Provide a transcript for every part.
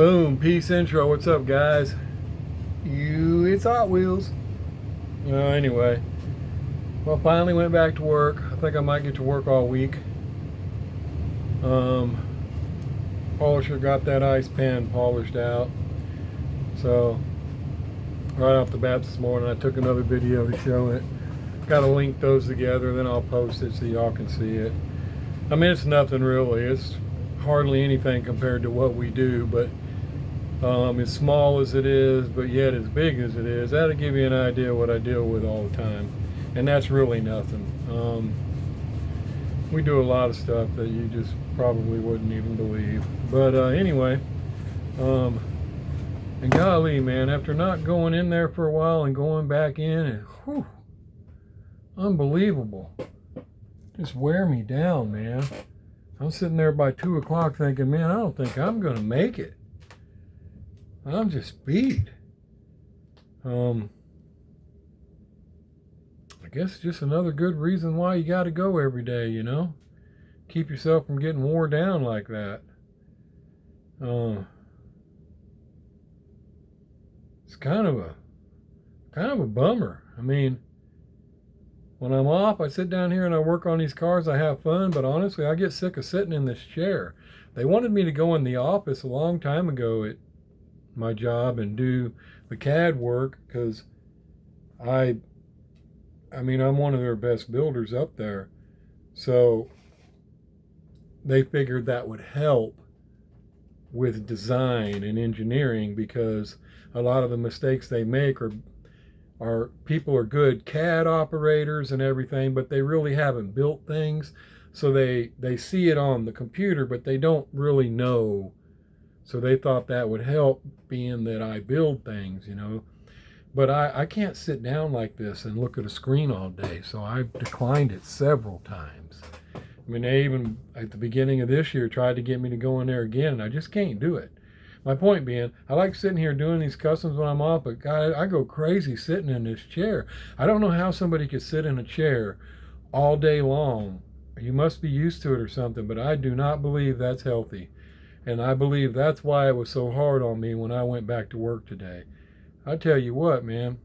Boom, peace intro. What's up, guys? It's Hot Wheels. Anyway, well, finally went back to work. I think I might get to work all week. Polisher got that ice pan polished out. So, right off the bat this morning, I took another video to show it. Got to link those together, then I'll post it so y'all can see it. I mean, it's nothing really. It's hardly anything compared to what we do, but as small as it is, but yet as big as it is, that'll give you an idea of what I deal with all the time. And that's really nothing. We do a lot of stuff that you just probably wouldn't even believe. But anyway, and golly, man, after not going in there for a while and going back in, and whew, unbelievable. Just wear me down, man. I'm sitting there by 2 o'clock thinking, man, I don't think I'm going to make it. I'm just beat. I guess just another good reason why you got to go every day, you know? Keep yourself from getting wore down like that. It's kind of a bummer. I mean, when I'm off, I sit down here and I work on these cars. I have fun, but honestly, I get sick of sitting in this chair. They wanted me to go in the office a long time ago at my job and do the CAD work because I mean, I'm one of their best builders up there. So they figured that would help with design and engineering because a lot of the mistakes they make are people are good CAD operators and everything, but they really haven't built things. So they see it on the computer, but they don't really know. So they thought that would help, being that I build things, you know. But I can't sit down like this and look at a screen all day. So I've declined it several times. I mean, they even at the beginning of this year tried to get me to go in there again, and I just can't do it. My point being, I like sitting here doing these customs when I'm off, but God, I go crazy sitting in this chair. I don't know how somebody could sit in a chair all day long. You must be used to it or something, but I do not believe that's healthy. And I believe that's why it was so hard on me when I went back to work today. I tell you what, man.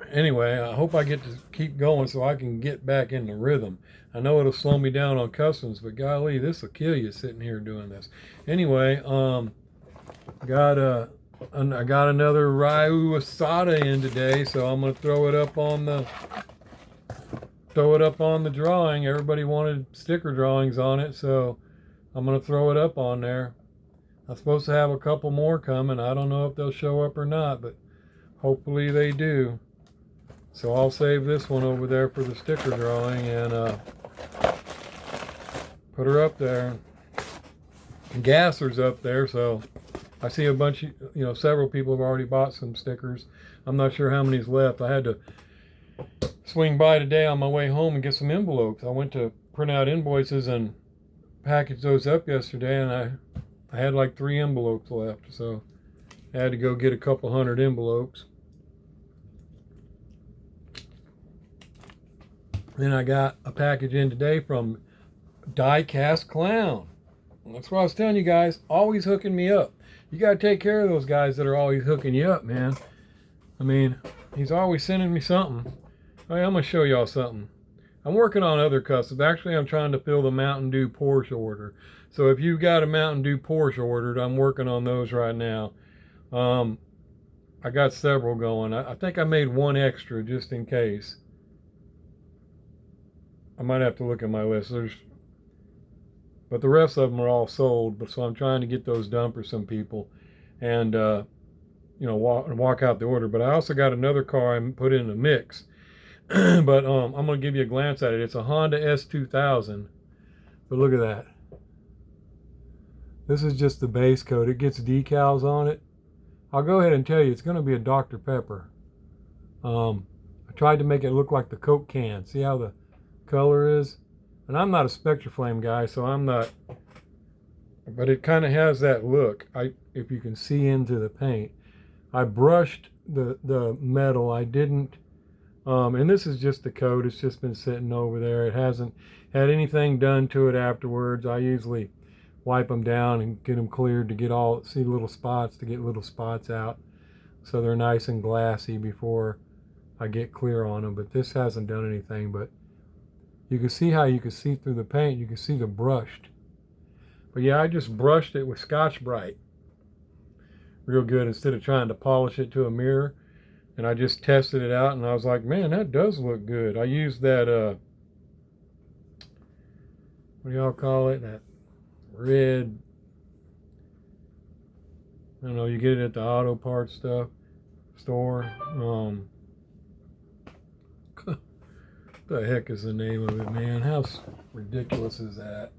Anyway, I hope I get to keep going so I can get back in the rhythm. I know it'll slow me down on customs, but golly, this will kill you sitting here doing this. Anyway, I got another Ryu Asada in today, so I'm gonna throw it up on the drawing. Everybody wanted sticker drawings on it, so I'm gonna throw it up on there. I'm supposed to have a couple more coming. I don't know if they'll show up or not, but hopefully they do. So I'll save this one over there for the sticker drawing and put her up there. And Gasser's up there, so I see a bunch of, several people have already bought some stickers. I'm not sure how many's left. I had to swing by today on my way home and get some envelopes. I went to print out invoices and package those up yesterday, and I had like 3 envelopes left, so I had to go get a couple hundred envelopes. Then I got a package in today from Diecast Clown. That's what I was telling you guys, always hooking me up. You got to take care of those guys that are always hooking you up, man. I mean, he's always sending me something. Hey, I'm going to show y'all something. I'm working on other customs. Actually, I'm trying to fill the Mountain Dew Porsche order. So if you've got a Mountain Dew Porsche ordered, I'm working on those right now. I got several going. I think I made one extra just in case. I might have to look at my list. But the rest of them are all sold. But so I'm trying to get those done for some people, and walk out the order. But I also got another car I put in the mix. But I'm gonna give you a glance at it. It's a Honda S2000. But look at that. This is just the base coat. It gets decals on it. I'll go ahead and tell you, it's gonna be a Dr. Pepper. I tried to make it look like the Coke can. See how the color is? And I'm not a Spectraflame guy, so I'm not, but it kind of has that look. If you can see into the paint, I brushed the metal. I didn't, and this is just the coat. It's just been sitting over there. It hasn't had anything done to it afterwards. I usually wipe them down and get them cleared to get all, see little spots, to get little spots out. So they're nice and glassy before I get clear on them. But this hasn't done anything, but you can see how you can see through the paint. You can see the brushed. But yeah, I just brushed it with Scotch-Brite real good instead of trying to polish it to a mirror. And I just tested it out and I was like, man, that does look good. I used that, what do y'all call it? That red, I don't know, you get it at the auto parts store. What the heck is the name of it, man? How ridiculous is that?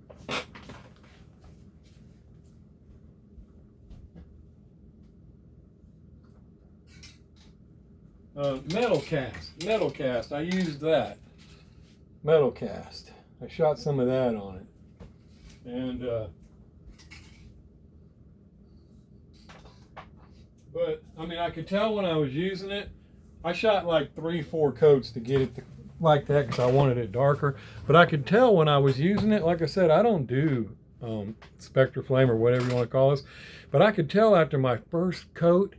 Metal cast. I used that. Metal cast. I shot some of that on it. And, but, I mean, I could tell when I was using it, I shot like 3-4 coats to get it like that because I wanted it darker. But I could tell when I was using it, like I said, I don't do Spectra Flame or whatever you want to call this. But I could tell after my first coat,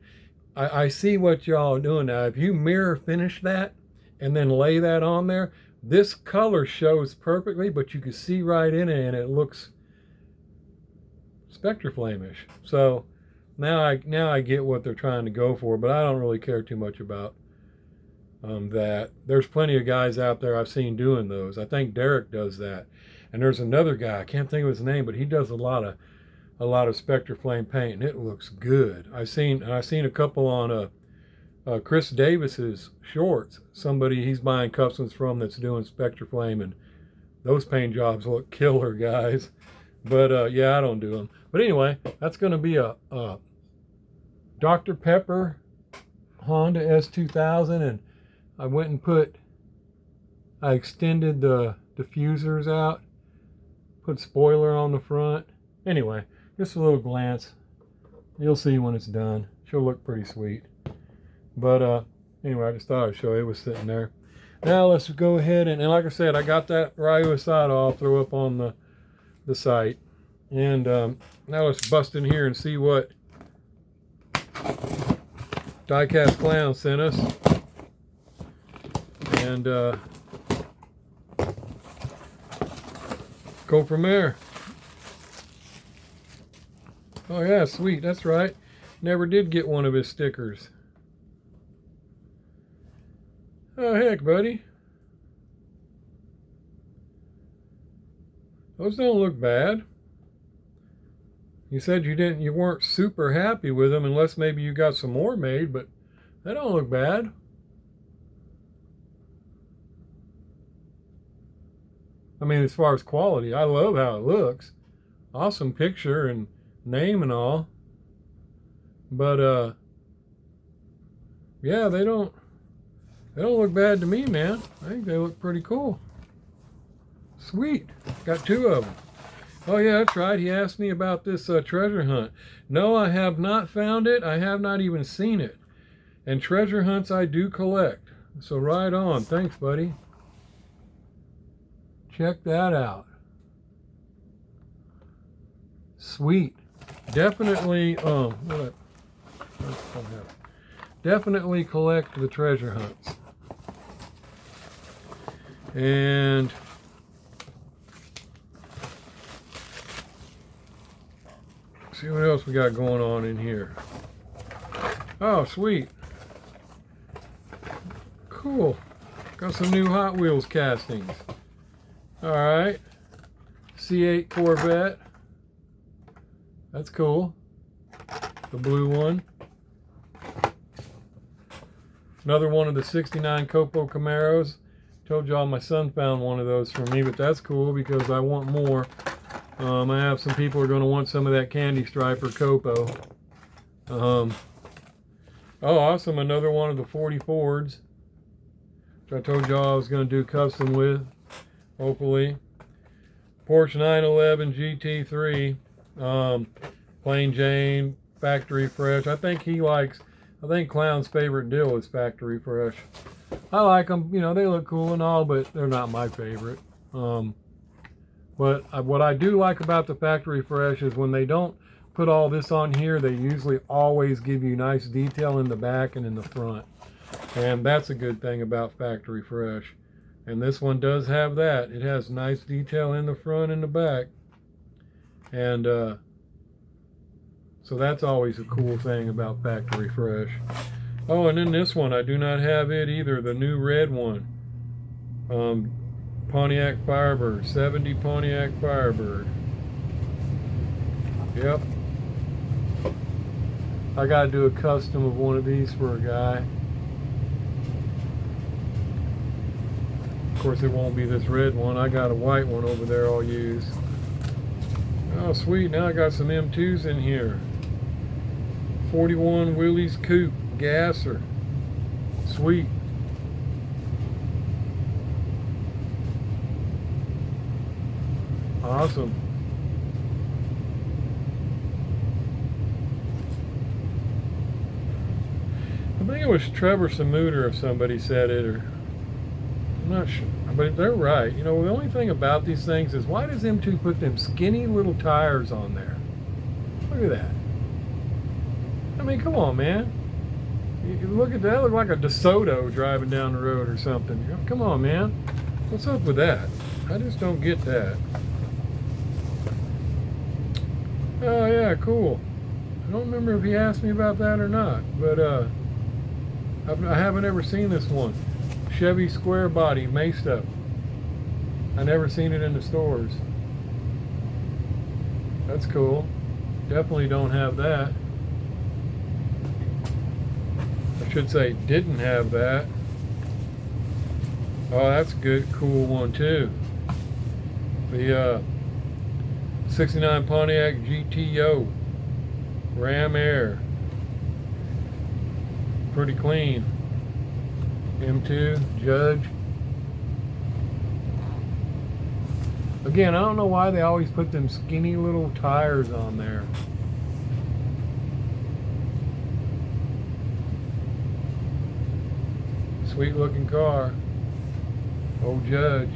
I see what y'all are doing now. If you mirror finish that and then lay that on there, this color shows perfectly, but you can see right in it and it looks Spectra Flame-ish. So now I get what they're trying to go for, but I don't really care too much about that. There's plenty of guys out there I've seen doing those. I think Derek does that. And there's another guy, I can't think of his name, but he does a lot of Spectra Flame paint, and it looks good. I've seen a couple on Chris Davis's shorts. Somebody he's buying customs from that's doing Spectra Flame, and those paint jobs look killer, guys. But yeah, I don't do them. But anyway, that's going to be a Dr. Pepper Honda S2000, and I went and I extended the diffusers out, put spoiler on the front. Anyway, just a little glance. You'll see when it's done. She'll look pretty sweet. But anyway, I just thought I'd show you. It was sitting there. Now let's go ahead and like I said, I got that Ryu Asada I'll throw up on the site. And now let's bust in here and see what Diecast Clown sent us. And go from there. Oh yeah, sweet, that's right. Never did get one of his stickers. Oh heck, buddy. Those don't look bad. You said you weren't super happy with them unless maybe you got some more made, but they don't look bad. I mean, as far as quality, I love how it looks. Awesome picture and name and all. But yeah, they don't look bad to me, man. I think they look pretty cool. Sweet. Got 2 of them. Oh yeah, that's right. He asked me about this treasure hunt. No, I have not found it. I have not even seen it. And treasure hunts I do collect. So right on. Thanks, buddy. Check that out. Sweet. Definitely, definitely collect the treasure hunts. And see what else we got going on in here. Oh, sweet. Cool. Got some new Hot Wheels castings. All right. C8 Corvette. That's cool. The blue one. Another one of the 69 Copo Camaros. Told y'all my son found one of those for me, but that's cool because I want more. I have some people who are going to want some of that Candy Striper Copo. Oh, awesome. Another one of the 40 Fords, which I told y'all I was going to do custom with, hopefully. Porsche 911 GT3. Plain Jane, factory fresh. I think Clown's favorite deal is factory fresh. I like them, you know, they look cool and all, but they're not my favorite. But what I do like about the factory fresh is when they don't put all this on here, they usually always give you nice detail in the back and in the front. And that's a good thing about factory fresh. And this one does have that. It has nice detail in the front and the back. And so that's always a cool thing about factory fresh. Oh, and then this one, I do not have it either, the new red one. Pontiac Firebird, 70 Pontiac Firebird. Yep. I gotta do a custom of one of these for a guy. Of course, it won't be this red one. I got a white one over there I'll use. Oh, sweet. Now I got some M2s in here. 41 Willys Coupe gasser. Sweet. Awesome. I think it was Trevor Samuter or somebody said it, or I'm not sure, but they're right. You know, the only thing about these things is, why does M2 put them skinny little tires on there? Look at that. I mean, come on, man. You look at that, look like a DeSoto driving down the road or something. Come on, man. What's up with that? I just don't get that. Oh yeah, cool. I don't remember if he asked me about that or not, but I haven't ever seen this one. Chevy square body maced up. I never seen it in the stores. That's cool. Definitely don't have that. I should say didn't have that. Oh, that's a good, cool one too. The 69 Pontiac GTO Ram Air. Pretty clean. M2 Judge. Again, I don't know why they always put them skinny little tires on there. Sweet looking car. Old Judge.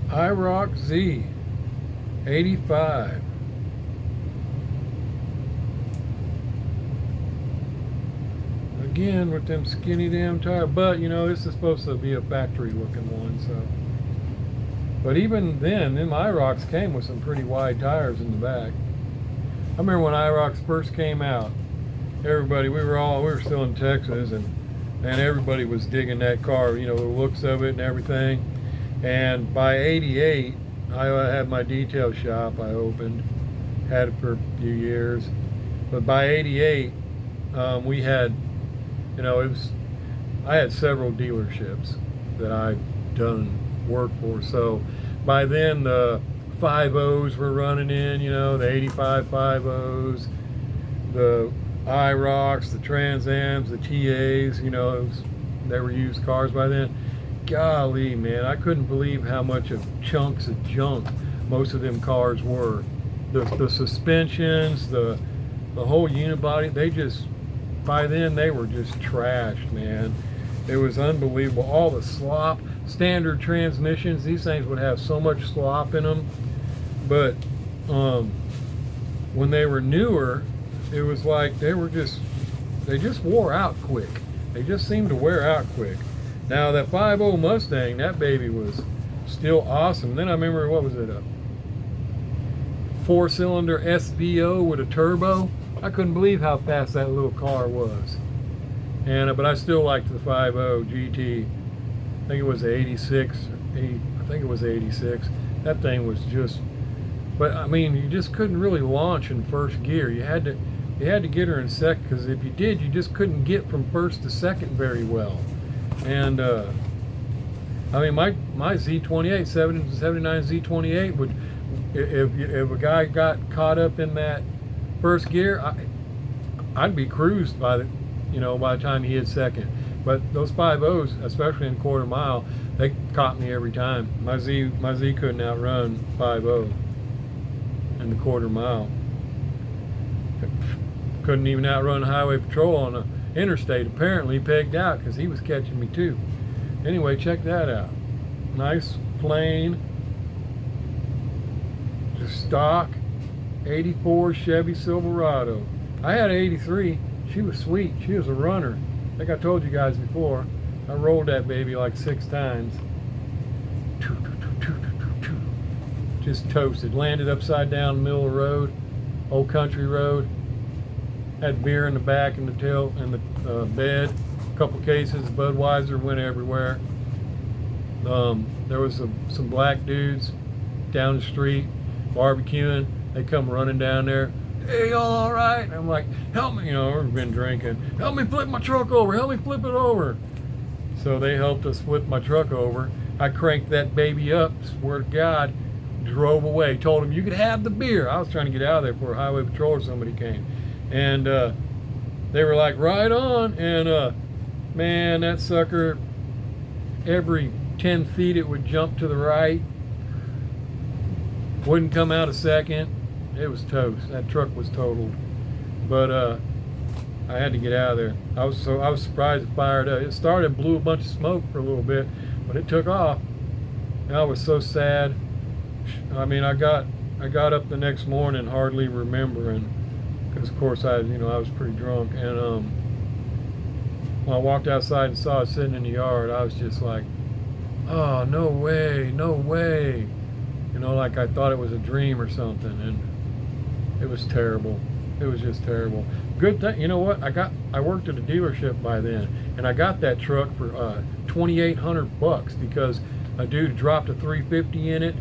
IROC Z 85. Again with them skinny damn tires, but you know, this is supposed to be a factory looking one, so. But even then, them IROCs came with some pretty wide tires in the back. I remember when IROCs first came out, everybody, we were still in Texas, and everybody was digging that car, you know, the looks of it and everything. And by 88, I had my detail shop I opened, had it for a few years. But by 88, we had, you know, I had several dealerships that I'd done work for. So by then the 5.0s were running in, you know, the 85 5.0s, the IROCs, the Trans Ams, the TAs, you know, they were used cars by then. Golly, man, I couldn't believe how much of chunks of junk most of them cars were. The suspensions, the whole unibody, they just, by then they were just trashed, man. It was unbelievable. All the slop, standard transmissions, these things would have so much slop in them. But when they were newer, it was like they just wore out quick. They just seemed to wear out quick. Now that 5.0 Mustang, that baby was still awesome. Then I remember, what was it, a 4-cylinder SVO with a turbo? I couldn't believe how fast that little car was. And but I still liked the 5.0 GT. I think it was 86. I think it was 86. That thing was just, but I mean, you just couldn't really launch in first gear. You had to get her in second, because if you did, you just couldn't get from first to second very well. And I mean, my Z28, 79 Z28 would, if a guy got caught up in that first gear, I'd be cruised by the, you know, by the time he hit second. But those 5.0s, especially in quarter mile, they caught me every time. My Z couldn't outrun 5.0 in the quarter mile. Couldn't even outrun highway patrol on a interstate. Apparently pegged out, because he was catching me too. Anyway, check that out. Nice, plain, just stock 84 Chevy Silverado. I had an 83. She was sweet. She was a runner. I think I told you guys before. I rolled that baby like 6 times. Just toasted. Landed upside down in the middle of the road. Old country road. Had beer in the back and the tail and the bed. A couple cases. Budweiser went everywhere. There was some black dudes down the street barbecuing. They come running down there. Hey, y'all all right? And I'm like, help me, we've been drinking. Help me flip my truck over. Help me flip it over. So they helped us flip my truck over. I cranked that baby up, swear to God, drove away. Told them you could have the beer. I was trying to get out of there before highway patrol or somebody came. And they were like, right on. And man, that sucker, every 10 feet it would jump to the right. Wouldn't come out a second. It was toast. That truck was totaled. But I had to get out of there. I was surprised it fired up. It started, blew a bunch of smoke for a little bit, but it took off. And I was so sad. I mean, I got up the next morning hardly remembering, because of course I was pretty drunk. And when I walked outside and saw it sitting in the yard, I was just like, oh, no way, no way. Like I thought it was a dream or something, and it was terrible. It was just terrible. Good thing, you know what? I worked at a dealership by then, and I got that truck for $2,800 because a dude dropped a 350 in it.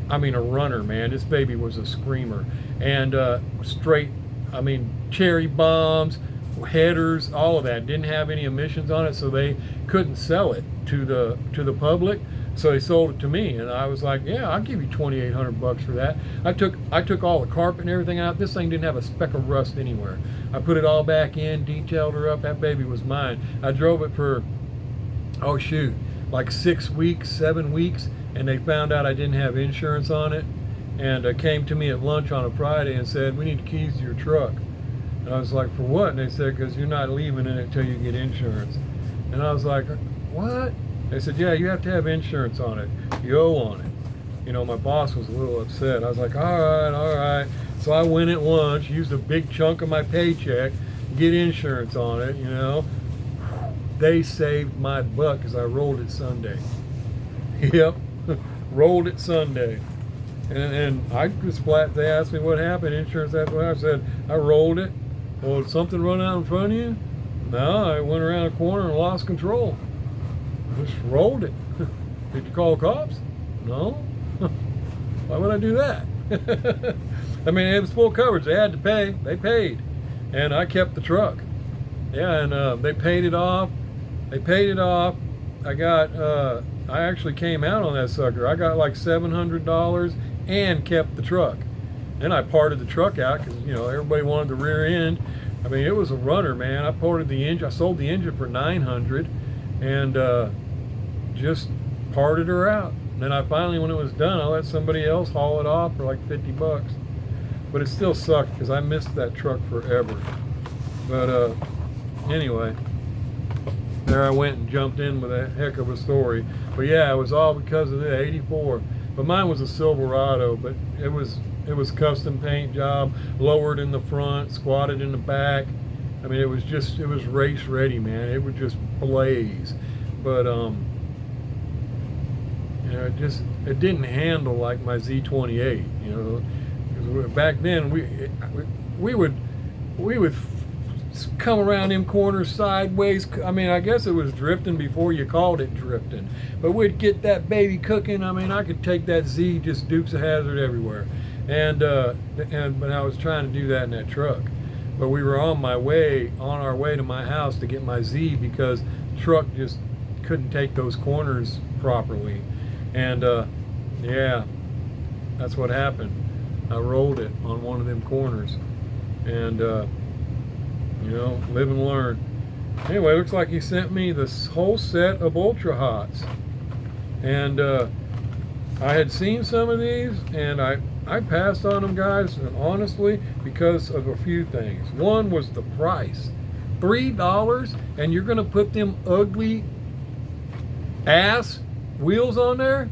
I mean, a runner, man. This baby was a screamer, and straight. I mean, cherry bombs, headers, all of that. Didn't have any emissions on it, so they couldn't sell it to the public. So they sold it to me, and I was like, yeah, I'll give you $2,800 for that. I took all the carpet and everything out. This thing didn't have a speck of rust anywhere. I put it all back in, detailed her up. That baby was mine. I drove it for, oh shoot, like 6 weeks, 7 weeks, and they found out I didn't have insurance on it, and came to me at lunch on a Friday and said, we need the keys to your truck. And I was like, for what? And they said, because you're not leaving in it until you get insurance. And I was like, what? They said, yeah, you have to have insurance on it. You owe on it. My boss was a little upset. I was like, all right. So I went at lunch, used a big chunk of my paycheck to get insurance on it, They saved my butt because I rolled it Sunday. Yep, rolled it Sunday. And I just flat, they asked me what happened, insurance, that's what I said. I rolled it. Well, did something run out in front of you? No, I went around a corner and lost control. Just rolled it. Did you call the cops? No. Why would I do that? I mean, it was full coverage. They had to pay. They paid. And I kept the truck. Yeah, and they paid it off. I actually came out on that sucker. I got like $700 and kept the truck. Then I parted the truck out because, everybody wanted the rear end. I mean, it was a runner, man. I parted the engine. I sold the engine for $900 and just parted her out. And then I finally, when it was done, I let somebody else haul it off for like $50. But it still sucked because I missed that truck forever. But anyway, there I went and jumped in with a heck of a story. But yeah, it was all because of the 84. But mine was a Silverado, but it was custom paint job, lowered in the front, squatted in the back. I mean, it was race ready, man. It would just blaze. But it didn't handle like my Z28, 'cause back then we would come around them corners sideways. I mean, I guess it was drifting before you called it drifting, but we'd get that baby cooking. I mean, I could take that Z, just Dukes of Hazzard everywhere, but I was trying to do that in that truck. But we were on our way to my house to get my Z because the truck just couldn't take those corners properly. And yeah, that's what happened. I rolled it on one of them corners. And live and learn. Anyway, looks like he sent me this whole set of Ultra Hots. And I had seen some of these, and I passed on them, guys, and honestly, because of a few things. One was the price. $3, and you're going to put them ugly ass wheels on there.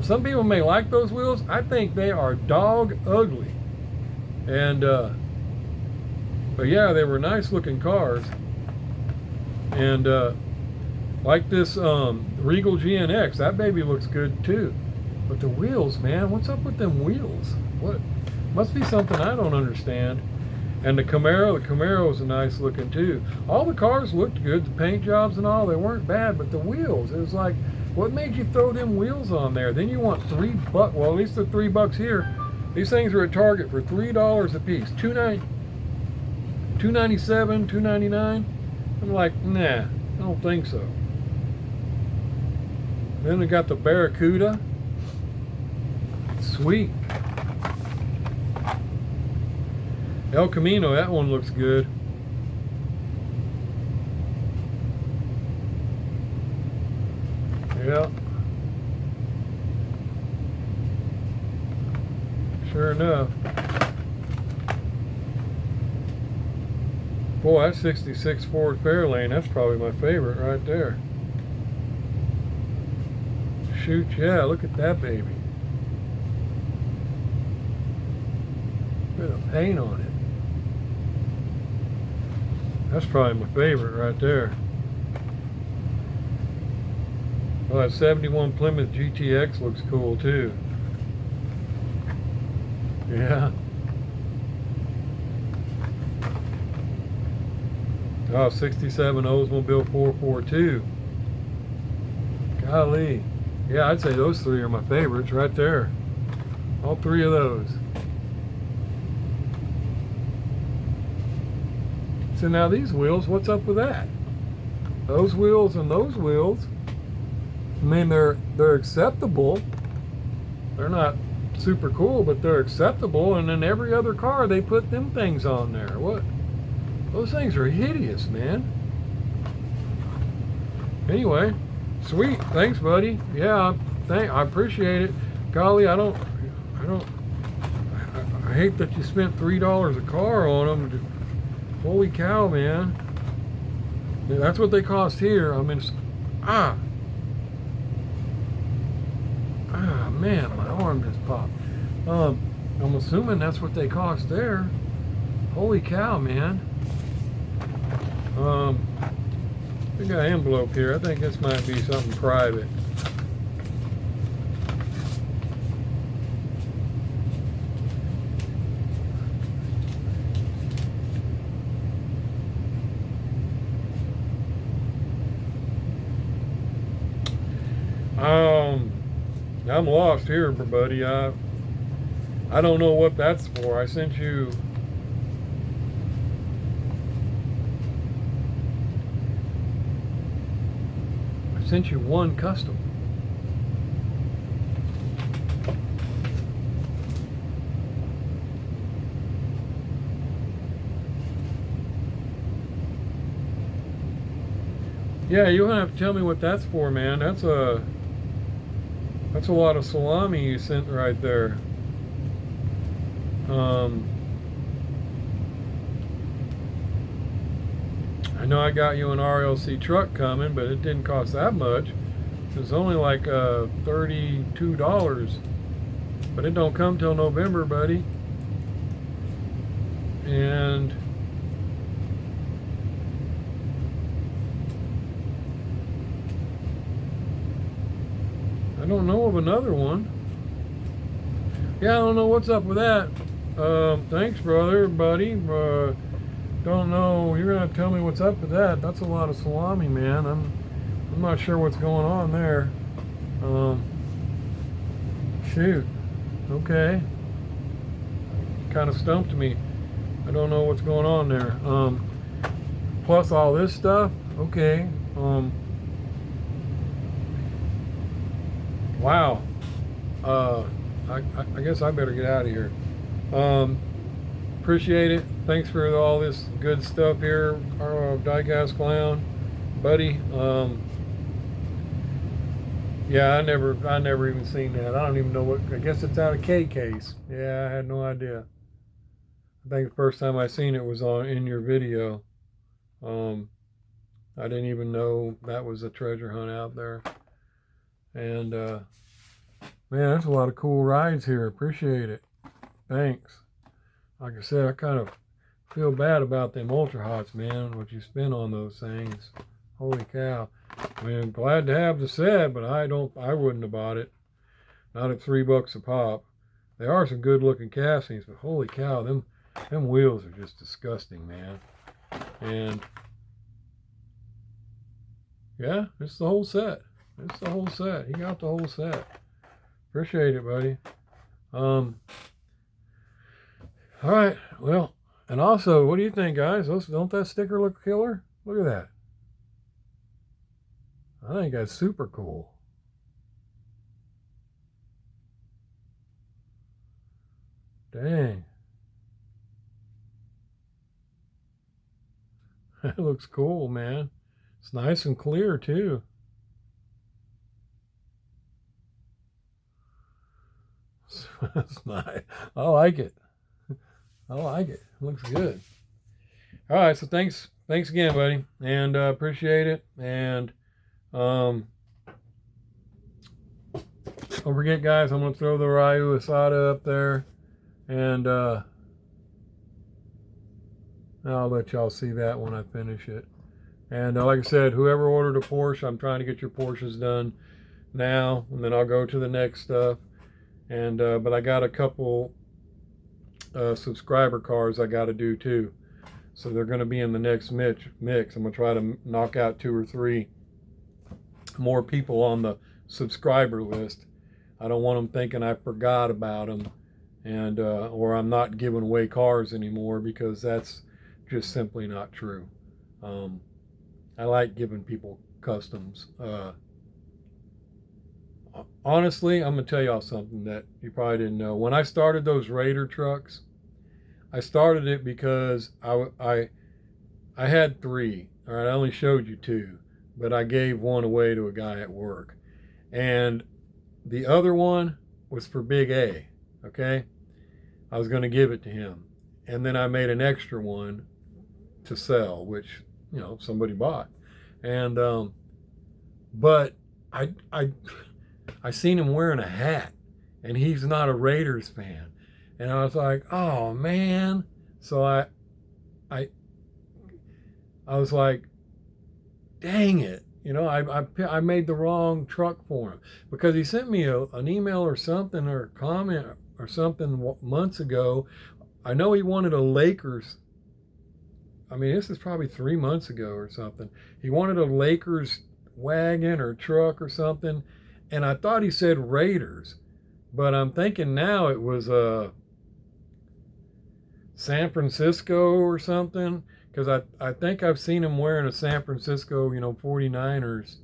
Some people may like those wheels. I think they are dog ugly. And but yeah, they were nice looking cars. And like this Regal GNX, that baby looks good too. But the wheels, man, what's up with them wheels? What? Must be something I don't understand. And the Camaro was nice looking too. All the cars looked good, the paint jobs and all, they weren't bad, but the wheels, it was like, what made you throw them wheels on there? Then you want $3, well, at least they're $3 here. These things are at Target for $3 a piece, $2.97, $2.99. I'm like, nah, I don't think so. Then we got the Barracuda. Sweet. El Camino, that one looks good. Yeah. Sure enough. Boy, that 66 Ford Fairlane, that's probably my favorite right there. Shoot, yeah, look at that baby. Bit of paint on it. That's probably my favorite right there. Well, that 71 Plymouth GTX looks cool too. Yeah. Oh, 67 Oldsmobile 442. Golly. Yeah, I'd say those three are my favorites right there. All three of those. So now these wheels, what's up with that? Those wheels and those wheels, I mean, they're acceptable. They're not super cool, but they're acceptable. And in every other car, they put them things on there. What? Those things are hideous, man. Anyway, sweet. Thanks, buddy. Yeah, I appreciate it. Golly, I hate that you spent $3 a car on them. Holy cow, man. That's what they cost here. I mean, man, my arm just popped. I'm assuming that's what they cost there. Holy cow, man. We got an envelope here. I think this might be something private. I'm lost here, buddy. I don't know what that's for. I sent you one custom. Yeah, you'll have to tell me what that's for, man. That's a lot of salami you sent right there. I know I got you an RLC truck coming, but it didn't cost that much. It was only like $32, but it don't come till November, buddy. And I don't know of another one. Yeah, I don't know what's up with that. Thanks, brother, buddy. Don't know. You're gonna have to tell me what's up with that. That's a lot of salami, man. I'm not sure what's going on there. Shoot. Okay. Kind of stumped me. I don't know what's going on there. Plus all this stuff. Okay. Wow. I guess I better get out of here. Appreciate it. Thanks for all this good stuff here, our Diecast Clown, buddy. Yeah, I never even seen that. I don't even know what. I guess it's out of K case. Yeah, I had no idea. I think the first time I seen it was in your video. I didn't even know that was a treasure hunt out there. And man, there's a lot of cool rides here. Appreciate it. Thanks. Like I said, I kind of feel bad about them Ultra Hots, man, what you spend on those things. Holy cow. I mean, I'm glad to have the set, but I wouldn't have bought it. Not at $3 a pop. They are some good looking castings, but holy cow, them wheels are just disgusting, man. And yeah, it's the whole set. It's the whole set. He got the whole set. Appreciate it, buddy. All right. Well, and also, what do you think, guys? Don't that sticker look killer? Look at that. I think that's super cool. Dang. That looks cool, man. It's nice and clear, too. That's nice. I like it. I like it. Looks good. All right, so thanks again, buddy, and appreciate it. And don't forget, guys, I'm gonna throw the HewittzHotWheelz up there, and I'll let y'all see that when I finish it. And like I said, whoever ordered a Porsche, I'm trying to get your Porsches done now, and then I'll go to the next stuff. And but I got a couple subscriber cars I got to do too, so they're going to be in the next mix. I'm going to try to knock out 2 or 3 more people on the subscriber list. I don't want them thinking I forgot about them, and or I'm not giving away cars anymore, because that's just simply not true. I like giving people customs. Honestly, I'm going to tell y'all something that you probably didn't know. When I started those Raider trucks, I started it because I had 3. All right, I only showed you 2, but I gave one away to a guy at work. And the other one was for Big A, okay? I was going to give it to him. And then I made an extra one to sell, which, you know, somebody bought. And but I seen him wearing a hat, and he's not a Raiders fan, and I was like, oh man. So I was like, dang it, you know, I made the wrong truck for him, because he sent me an email or something, or a comment or something months ago. I know he wanted a Lakers. I mean, this is probably 3 months ago or something. He wanted a Lakers wagon or truck or something, and I thought he said Raiders, but I'm thinking now it was San Francisco or something, because I think I've seen him wearing a San Francisco, you know, 49ers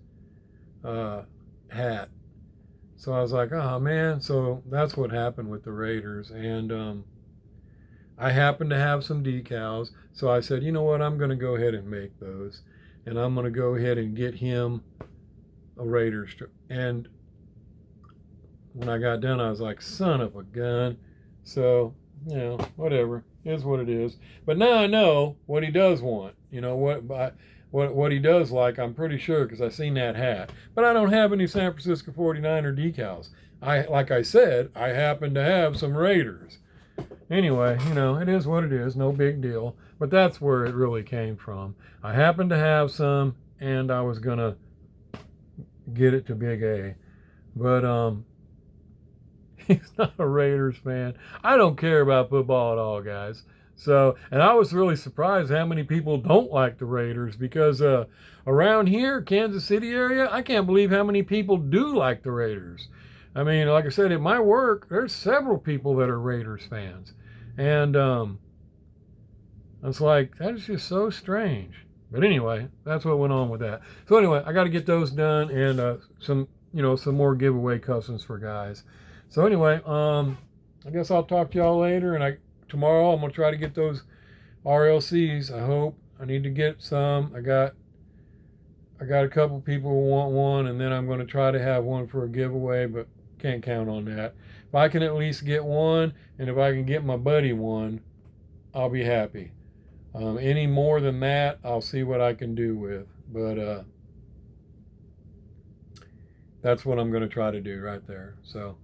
hat. So I was like, oh man. So that's what happened with the Raiders. And I happened to have some decals, so I said, you know what, I'm going to go ahead and make those, and I'm going to go ahead and get him a Raiders. And when I got done, I was like, son of a gun. So, you know, whatever, it is what it is. But now I know what he does want. You know what he does like, I'm pretty sure, because I seen that hat. But I don't have any San Francisco 49er decals. Like I said, I happen to have some Raiders. Anyway, you know, it is what it is, no big deal. But that's where it really came from. I happened to have some, and I was gonna get it to Big A. But he's not a Raiders fan. I don't care about football at all, guys. So, and I was really surprised how many people don't like the Raiders, because around here, Kansas City area, I can't believe how many people do like the Raiders. I mean, like I said, at my work, there's several people that are Raiders fans. And I was like, that is just so strange. But anyway, that's what went on with that. So anyway, I got to get those done, and some more giveaway customs for guys. So anyway, I guess I'll talk to y'all later, and tomorrow I'm gonna try to get those RLCs. I hope. I need to get some. I got a couple people who want one, and then I'm going to try to have one for a giveaway, but can't count on that. If I can at least get one, and if I can get my buddy one, I'll be happy. Any more than that, I'll see what I can do with. But that's what I'm going to try to do right there. So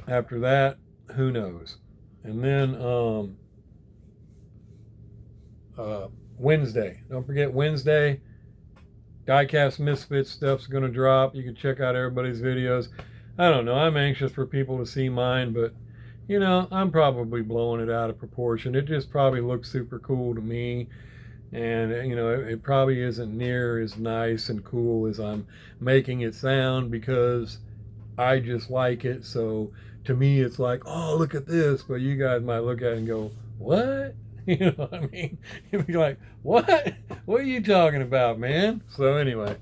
after that, who knows? And then Wednesday. Don't forget Wednesday. Diecast Misfits stuff's going to drop. You can check out everybody's videos. I don't know. I'm anxious for people to see mine, but you know, I'm probably blowing it out of proportion. It just probably looks super cool to me. And you know, it probably isn't near as nice and cool as I'm making it sound, because I just like it. So to me, it's like, oh, look at this. But you guys might look at it and go, what? You know what I mean? You'd be like, what? What are you talking about, man? So anyway,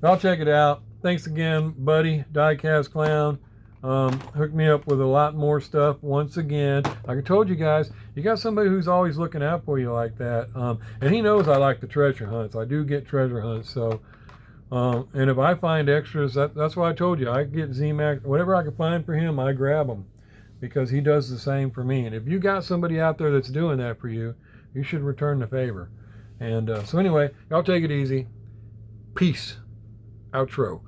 I'll check it out. Thanks again, buddy, Diecast Clown. Hooked me up with a lot more stuff once again. Like I told you guys, you got somebody who's always looking out for you like that. And he knows I like the treasure hunts. I do get treasure hunts. So, and if I find extras, that's why I told you, I get Z-Max, whatever I can find for him, I grab them, because he does the same for me. And if you got somebody out there that's doing that for you, you should return the favor. And so anyway, y'all take it easy. Peace. Outro.